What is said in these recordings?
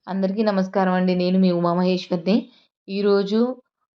అందరికీ నమస్కారం అండి. నేను మీ ఉమామహేశ్వరిని. ఈరోజు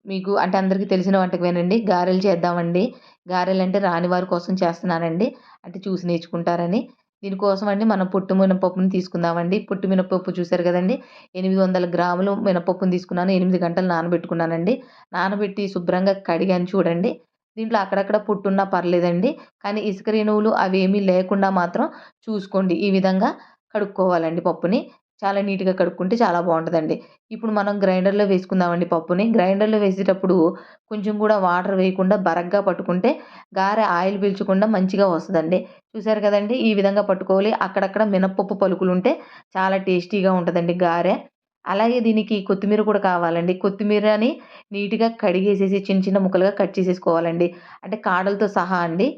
మీకు అంటే అందరికీ తెలిసిన వంటకమేనండి. గారెలు చేద్దామండి. గారెలంటే రాని వారి కోసం చేస్తున్నానండి. అంటే చూసి నేర్చుకుంటారని. దీనికోసం అండి మనం పొట్టు మినపప్పుని తీసుకుందామండి. పొట్టు మినపప్పు చూసారు కదండీ! 800 గ్రాములు మినపప్పుని తీసుకున్నాను. 8 గంటలు నానబెట్టుకున్నానండి. నానబెట్టి శుభ్రంగా కడిగాను చూడండి. దీంట్లో అక్కడక్కడ పొట్టున్నా పర్లేదండి. కానీ ఇసుక రేణువులు అవేమీ లేకుండా మాత్రం చూసుకోండి. ఈ విధంగా కడుక్కోవాలండి పప్పుని. చాలా నీట్‌గా కడుక్కుంటే చాలా బావుంటదండి. ఇప్పుడు మనం గ్రైండర్‌లో వేసుకుందామండి పప్పుని. గ్రైండర్‌లో వేసేటప్పుడు కొంచెం కూడా వాటర్ వేయకుండా బరగ్గా పట్టుకుంటే గారె ఆయిల్ పీల్చకుండా మంచిగా వస్తదండి. చూసారు కదండీ! ఈ విధంగా పట్టుకోవాలి. అక్కడక్కడ మినపప్పు పలుకులుంటే చాలా టేస్టీగా ఉంటదండి గారె. అలాగే దీనికి కొత్తిమీర కూడా కావాలండి. కొత్తిమీరని నీట్‌గా కడిగేసేసి చిన్న చిన్న ముక్కలుగా కట్ చేసేసుకోవాలండి. అంటే కాడలతో సహా అండి.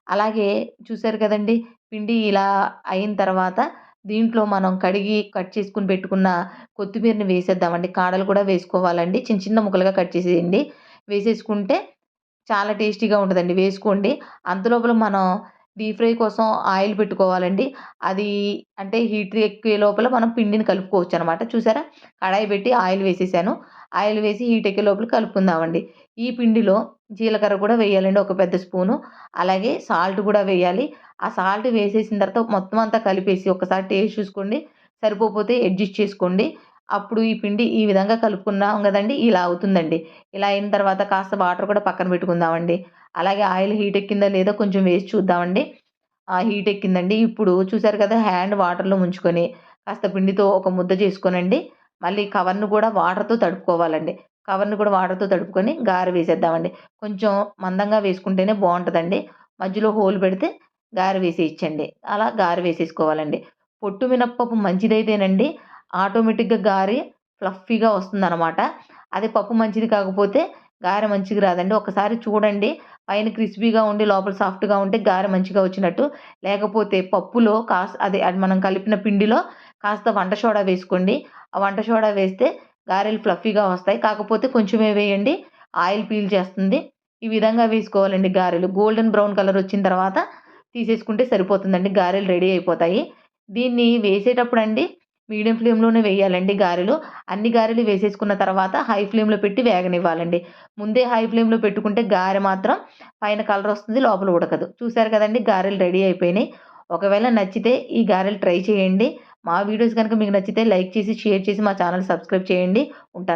అలాగే చూసారు కదండీ! పిండి ఇలా అయిన తర్వాత దీంట్లో మనం కడిగి కట్ చేసుకొని పెట్టుకున్న కొత్తిమీరని వేసేద్దామండి. కాడలు కూడా వేసుకోవాలండి. చిన్న చిన్న ముక్కలుగా కట్ చేసేయండి. వేసేసుకుంటే చాలా టేస్టీగా ఉంటదండి. వేసుకోండి. అంతలోపల మనం డీప్ ఫ్రై కోసం ఆయిల్ పెట్టుకోవాలండి. అది అంటే హీట్ ఎక్కే లోపల మనం పిండిని కలుపుకోవచ్చనమాట. చూసారా? కడాయి పెట్టి ఆయిల్ వేసేసాను. ఆయిల్ వేసి హీట్ ఎక్కే లోపల కలుపుకుందామండి. ఈ పిండిలో జీలకర్ర కూడా వేయాలండి ఒక పెద్ద స్పూను. అలాగే సాల్ట్ కూడా వేయాలి. ఆ సాల్ట్ వేసేసిన తర్వాత మొత్తం అంతా కలిపేసి ఒకసారి టేస్ట్ చూసుకోండి. సరిపోకపోతే అడ్జస్ట్ చేసుకోండి. అప్పుడు ఈ పిండి ఈ విధంగా కలుపుకున్నాం గదండీ! ఇలా అవుతుందండి. ఇలా అయిన తర్వాత కాస్త వాటర్ కూడా పక్కన పెట్టుకుందామండి. అలాగే ఆయిల్ హీట్ ఎక్కిందా లేదా కొంచెం వేసి చూద్దామండి. హీట్ ఎక్కిందండి. ఇప్పుడు చూసారు కదా! హ్యాండ్ వాటర్‌లో ముంచుకొని కాస్త పిండితో ఒక ముద్ద చేసుకోనండి. మళ్ళీ కవర్‌ను కూడా వాటర్‌తో తడుపుకోవాలండి. కవర్‌ని కూడా వాటర్‌తో తడుపుకొని గారె వేసేద్దామండి. కొంచెం మందంగా వేసుకుంటేనే బావుంటదండి. మధ్యలో హోల్ పెడితే గారె వేసేయొచ్చండి. అలా గారె వేసేసుకోవాలండి. పొట్టు మినపప్పు మంచిదైతేనండి ఆటోమేటిక్‌గా గారె ఫ్లఫీగా వస్తుందనమాట. అదే పప్పు మంచిది కాకపోతే గారె మంచిగా రాదండి. ఒకసారి చూడండి. పైన క్రిస్పీగా ఉండి లోపల సాఫ్ట్‌గా ఉంటే గారె మంచిగా వచ్చినట్టు. లేకపోతే పప్పులో అది మనం కలిపిన పిండిలో కాస్త వంట సోడా వేసుకోండి. ఆ వంట సోడా వేస్తే గారెలు ఫ్లఫీగా వస్తాయి. కాకపోతే కొంచెమే వేయండి. ఆయిల్ పీల్చేస్తుంది. ఈ విధంగా వేసుకోవాలండి గారెలు. గోల్డెన్ బ్రౌన్ కలర్ వచ్చిన తర్వాత తీసేసుకుంటే సరిపోతుందండి. గారెలు రెడీ అయిపోతాయి. దీన్ని వేసేటప్పుడండి మీడియం ఫ్లేమ్‌లోనే వేయాలండి గారెలు. అన్ని గారెలు వేసేసుకున్న తర్వాత హై ఫ్లేమ్‌లో పెట్టి వేగనివ్వాలండి. ముందే హై ఫ్లేమ్‌లో పెట్టుకుంటే గారె మాత్రం పైన కలరొస్తుంది. లోపల ఉడకదు. చూసారు కదండీ! గారెలు రెడీ అయిపోయినాయి. ఒకవేళ నచ్చితే ఈ గారెలు ట్రై చేయండి. మా వీడియోస్ గనుక మీకు నచ్చితే లైక్ చేసి, షేర్ చేసి మా ఛానెల్ సబ్స్క్రైబ్ చేయండి. ఉంటాను.